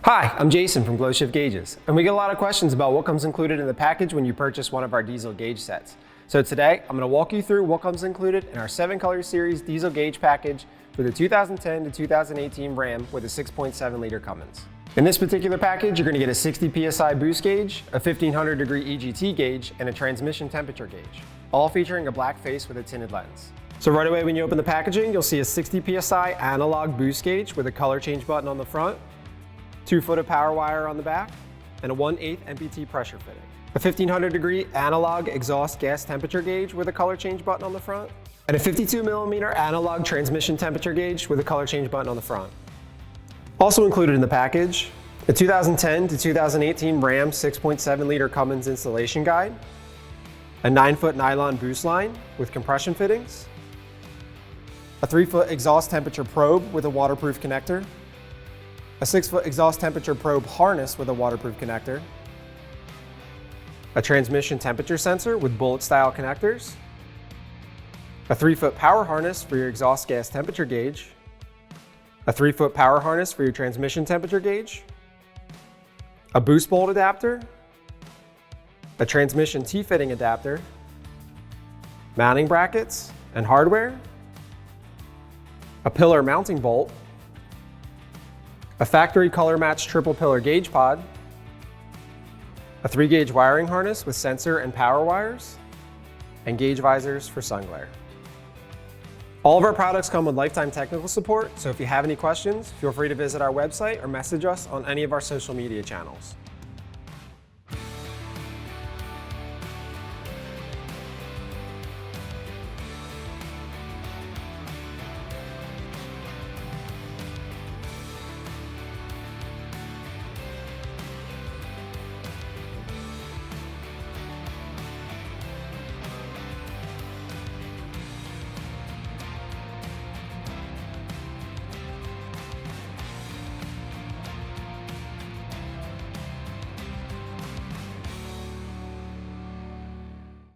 Hi, I'm Jason from GlowShift Gauges, and we get a lot of questions about what comes included in the package when you purchase one of our diesel gauge sets. So today, I'm going to walk you through what comes included in our 7-color series diesel gauge package for the 2010 to 2018 Ram with a 6.7 liter Cummins. In this particular package, you're going to get a 60 PSI Boost Gauge, a 1500 degree EGT gauge, and a transmission temperature gauge, all featuring a black face with a tinted lens. So right away when you open the packaging, you'll see a 60 PSI analog boost gauge with a color change button on the front, 2-foot of power wire on the back, and a 1/8 MPT pressure fitting. A 1500 degree analog exhaust gas temperature gauge with a color change button on the front, and a 52mm analog transmission temperature gauge with a color change button on the front. Also included in the package, a 2010 to 2018 Ram 6.7 liter Cummins installation guide, a 9-foot nylon boost line with compression fittings, a 3-foot exhaust temperature probe with a waterproof connector, a 6-foot exhaust temperature probe harness with a waterproof connector, a transmission temperature sensor with bullet style connectors, a 3-foot power harness for your exhaust gas temperature gauge, a 3-foot power harness for your transmission temperature gauge, a boost bolt adapter, a transmission T-fitting adapter, mounting brackets and hardware, a pillar mounting bolt, a factory color matched triple pillar gauge pod, a 3-gauge wiring harness with sensor and power wires, and gauge visors for sun glare. All of our products come with lifetime technical support, so if you have any questions, feel free to visit our website or message us on any of our social media channels.